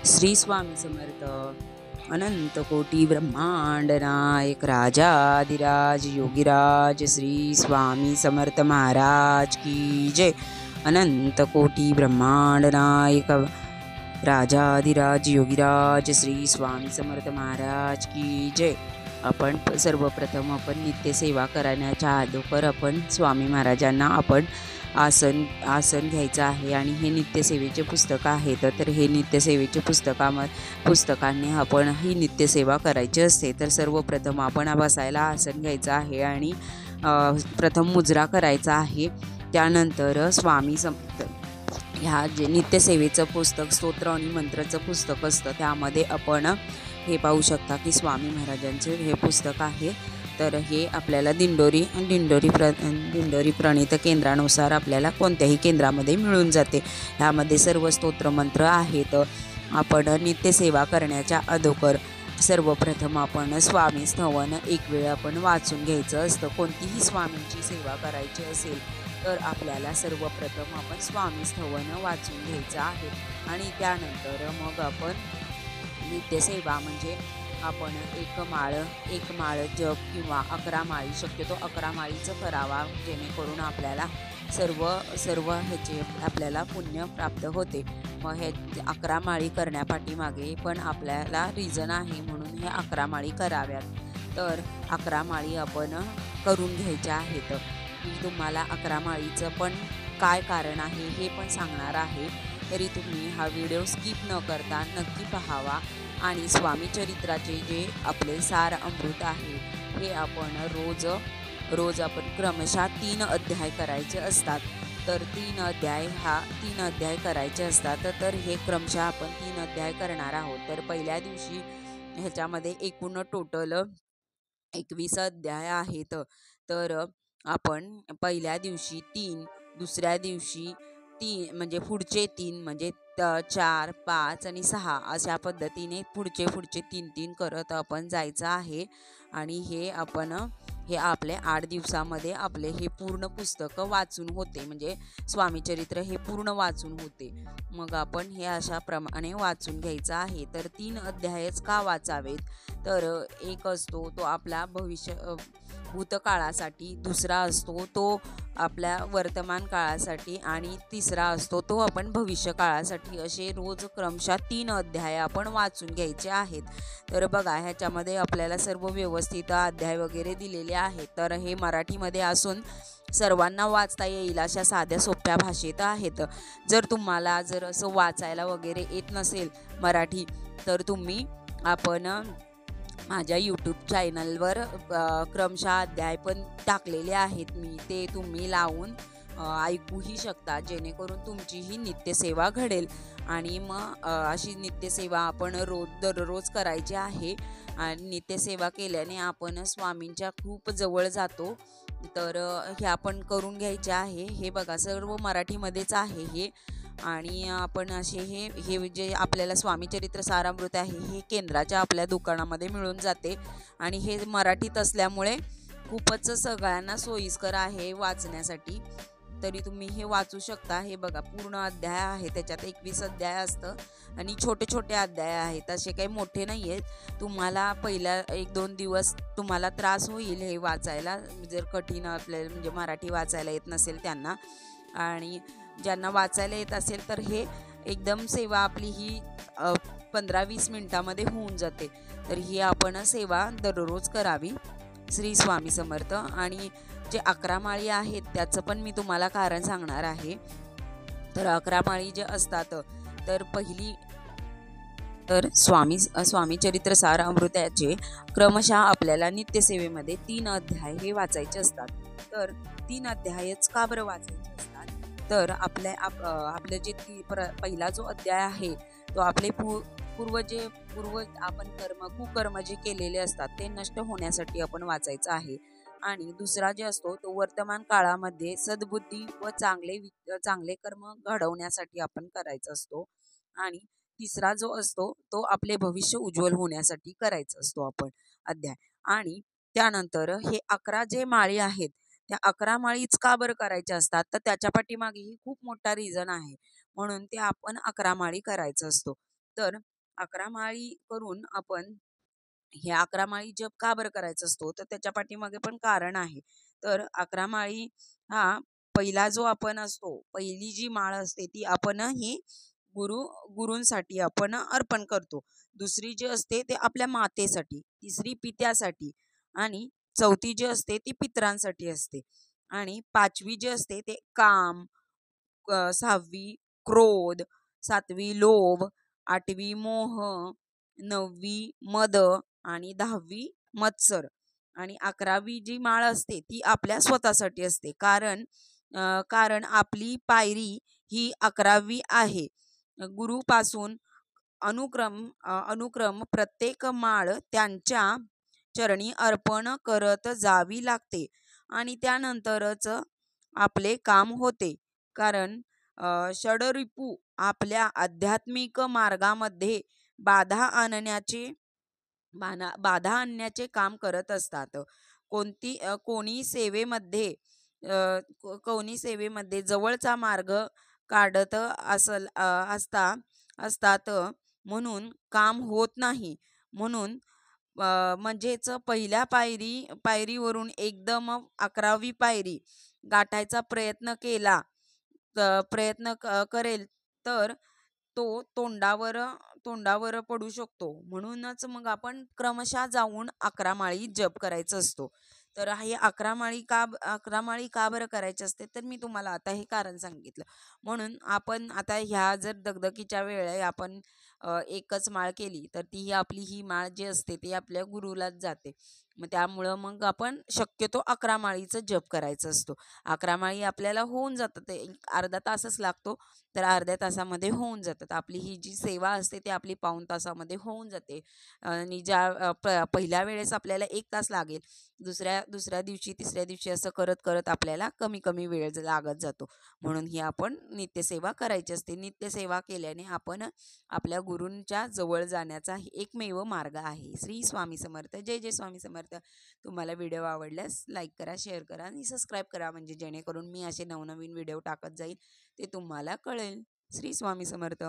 श्री स्वामी समर्थ. अनंत कोटी ब्रह्मांड नायक राजाधिराज योगीराज श्री स्वामी समर्थ महाराज की जय. अनंत कोटी ब्रह्मांड नायक राजाधिराज योगीराज श्री स्वामी समर्थ महाराज की जय. आपण सर्वप्रथम आपण नित्यसेवा करण्याच्या अगोदर आपण स्वामी महाराजांना आपण आसन घ्यायचं आहे. आणि हे नित्यसेवेचे पुस्तक आहे. तर हे नित्यसेवेचे पुस्तकांनी आपण ही नित्यसेवा करायची असते. तर सर्वप्रथम आपण बसायला आसन घ्यायचं आहे आणि प्रथम मुजरा करायचा आहे. त्यानंतर स्वामी ह्या जे नित्यसेवेचं पुस्तक स्तोत्र आणि मंत्राचं पुस्तक असतं त्यामध्ये आपण हे पाहू शकता की स्वामी महाराजांचे हे पुस्तक आहे. तर हे आपल्याला दिंडोरी प्रणित केंद्रानुसार आपल्याला कोणत्याही केंद्रामध्ये मिळून जाते. ह्यामध्ये सर्व स्तोत्रमंत्र आहेत. आपण नित्यसेवा करण्याच्या अगोदर सर्वप्रथम आपण स्वामी स्तवन एक वेळ आपण वाचून घ्यायचं असतं. कोणतीही स्वामींची सेवा करायची असेल तर आपल्याला सर्वप्रथम आपण स्वामी स्तवन वाचून घ्यायचं आहे. आणि त्यानंतर मग आपण नित्यसेवा म्हणजे आपण एक माळ जप किंवा 11 माळी, शक्यतो 11 माळीचं करावा, जेणेकरून आपल्याला सर्व ह्याचे आपल्याला पुण्य प्राप्त होते. मग हे 11 माळी करण्यापाठीमागे पण आपल्याला रिझन आहे, म्हणून हे 11 माळी कराव्यात. तर 11 माळी आपण करून घ्यायच्या आहेत. मी तुम्हाला 11 माळीचं पण काय कारण आहे हे पण सांगणार आहे. तरी तुम्ही हा व्हिडिओ स्किप न करता नक्की पाहावा. आणि स्वामी चरित्राचे जे आपले सार अमृत आहे हे आपण रोज आपण क्रमशः 3 अध्याय करायचे असतात. तर 3 अध्याय करायचे असतात. तर हे क्रमशः आपण 3 अध्याय करणार आहोत. तर पहिल्या दिवशी ह्याच्यामध्ये एकूण टोटल 21 अध्याय आहेत. तर आपण पहिल्या दिवशी 3, दुसऱ्या दिवशी 3 म्हणजे पुढचे 3 म्हणजे 4, 5 आणि 6 अशा पद्धतीने पुढचे 3 करत आपण जायचं आहे. आणि हे आपले 8 दिवसामध्ये आपले हे पूर्ण पुस्तक वाचून होते, म्हणजे स्वामी चरित्र हे पूर्ण वाचून होते. मग आपण हे अशा प्रमाणे वाचून घ्यायचं आहे. तर 3 अध्यायच का वाचावेत, तर एक असतो तो आपला भूतकाळासाठी, दुसरा असतो तो आपल्या वर्तमान काळासाठी आणि तिसरा असतो तो आपण भविष्य काळासाठी. असे रोज क्रमशः 3 अध्याय आपण वाचून घ्यायचे आहेत. तर बघा, ह्याच्यामध्ये आपल्याला सर्व व्यवस्थित अध्याय वगैरे दिलेले आहेत. तर हे मराठीमध्ये असून सर्वांना वाचता येईल अशा साध्या सोप्या भाषेत आहेत. जर तुम्हाला असं वाचायला वगैरे येत नसेल मराठी, तर आपण माझ्या यूट्यूब चॅनलवर क्रमशः अध्याय पण टाकलेले आहेत मी, ते तुम्ही लावून ऐकूही शकता, जेणेकरून तुमचीही नित्यसेवा घडेल. आणि मग अशी नित्यसेवा आपण दररोज करायची आहे. आणि नित्यसेवा केल्याने आपण स्वामींच्या खूप जवळ जातो. तर हे आपण करून घ्यायचे आहे. हे बघा, सर्व मराठीमध्येच आहे हे. आणि आपण असे हे जे आपल्याला स्वामी चरित्र सारामृत आहे हे केंद्राच्या आपल्या दुकानामध्ये मिळून जाते. आणि हे मराठीत असल्यामुळे खूपच सगळ्यांना सोयीस्कर आहे वाचण्यासाठी. तरी तुम्ही हे वाचू शकता. हे बघा, पूर्ण अध्याय आहे, त्याच्यात 21 अध्याय असतं आणि छोटे छोटे अध्याय आहेत, असे काही मोठे नाही आहेत. तुम्हाला पहिल्या 1-2 दिवस तुम्हाला त्रास होईल हे वाचायला, जर कठीण आपल्याला म्हणजे मराठी वाचायला येत नसेल त्यांना. आणि ज्यांना वाचायला येत असेल तर हे एकदम सेवा आपली ही 15-20 मिनिटामध्ये होऊन जाते. तर ही आपण सेवा दररोज करावी. श्री स्वामी समर्थ. आणि जे 11 माळी आहेत त्याचं पण मी तुम्हाला कारण सांगणार आहे. तर 11 माळी जे असतात, तर पहिली तर स्वामी चरित्र सार अमृताचे क्रमशः आपल्याला नित्यसेवेमध्ये 3 अध्याय हे वाचायचे असतात. तर 3 अध्यायच का बरं वाचायचे असतात, तर आपलं जे पहिला जो अध्याय आहे तो आपले पूर्व आपण कुकर्म जे केलेले असतात ते नष्ट होण्यासाठी आपण वाचायचं आहे. आणि दुसरा जे असतो तो वर्तमान काळामध्ये सद्बुद्धी व चांगले कर्म घडवण्यासाठी आपण करायचा असतो. आणि तिसरा जो असतो तो आपले भविष्य उज्ज्वल होण्यासाठी करायचा असतो आपण अध्याय. आणि त्यानंतर हे 11 जे माळी आहेत त्या 11 माळीच का बरं करायच्या असतात, तर त्याच्या पाठीमागेही खूप मोठा रिझन आहे, म्हणून ते आपण 11 माळी करायचं असतो. तर 11 माळी करून आपण हे 11 माळी जप का बरं करायचा असतो, तर त्याच्या पाठीमागे पण कारण आहे. तर 11 माळी हा पहिला जो आपण असतो, पहिली जी माळ असते ती आपण ही गुरु गुरूंसाठी आपण अर्पण करतो. दुसरी जी असते ते आपल्या मातेसाठी, तिसरी पित्यासाठी आणि चौथी जी असते ती पितरांसाठी असते. आणि 5वी जी असते ते काम, 6वी क्रोध, 7वी लोभ, 8वी मोह, 9वी मद आणि 10वी मत्सर आणि 11वी जी माळ असते ती आपल्या स्वतःसाठी असते. कारण आपली पायरी ही 11वी आहे. गुरुपासून अनुक्रम प्रत्येक माळ त्यांच्या चरणी अर्पण करत जावी लागते आणि त्यानंतरच आपले काम होते. कारण षडरिपू आपल्या आध्यात्मिक मार्गामध्ये बाधा आणण्याचे बाधा आणण्याचे काम करत असतात. कोणी सेवेमध्ये कोणी सेवेमध्ये जवळचा मार्ग काढत असतात म्हणून काम होत नाही. म्हणून म्हणजेच पहिल्या पायरीवरून एकदम 11वी पायरी गाठायचा प्रयत्न करेल तर तो तोंडावर पडू शकतो. म्हणूनच मग आपण क्रमशः जाऊन 11 माळी जप करायचा असतो. तर हे 11 माळी का बरं करायचे असते, तर मी तुम्हाला आता हे कारण सांगितलं. म्हणून आपण आता ह्या जर दगदगीच्या वेळी आपण एकच माळ केली तर आपली ही माळ जी असते ती आपल्या गुरुलाच जाते. मग त्यामुळं मग आपण शक्यतो 11 माळीचं जप करायचं असतो. 11 माळी आपल्याला होऊन जातात. ते एक अर्धा तासच लागतो. तर अर्ध्या तासामध्ये होऊन जातात. आपली ही जी सेवा असते ती आपली पाऊण तासामध्ये होऊन जाते. आणि पहिल्या वेळेस आपल्याला 1 तास लागेल. दुसऱ्या दिवशी, तिसऱ्या दिवशी असं करत आपल्याला कमी वेळ लागत जातो. म्हणून ही आपण नित्यसेवा करायची असते. नित्यसेवा केल्याने आपण आपल्या गुरूंच्या जवळ जाण्याचा एकमेव मार्ग आहे. श्री स्वामी समर्थ. जय जय स्वामी समर्थ. तुम्हाला व्हिडिओ आवडल्यास लाईक करा, शेअर करा आणि सबस्क्राईब करा, म्हणजे जेणेकरून मी असे नवनवीन व्हिडिओ टाकत जाईल ते तुम्हाला कळेल. श्री स्वामी समर्थ.